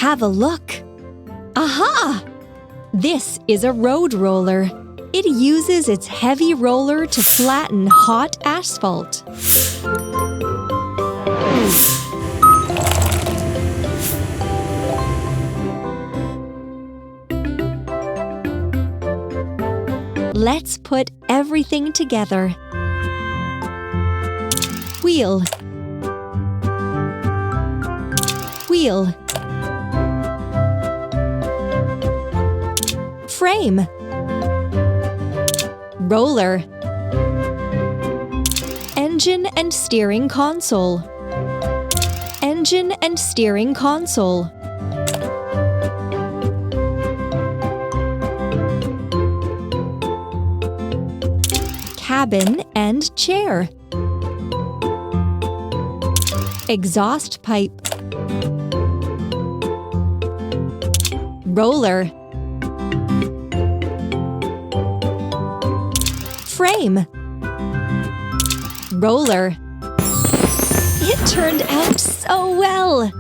Have a look. Aha! This is a road roller. It uses its heavy roller to flatten hot asphalt. Let's put everything together. Wheel, wheel, frame, roller, engine and steering console, engine and steering console, cabin and chair, exhaust pipe, roller, frame, roller. It turned out so well!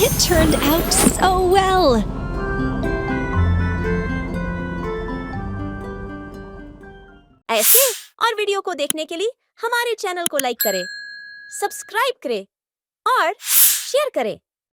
It turned out so well! ऐसे और video को देखने के लिए हमारे channel को like करें, subscribe करें और शेयर करें।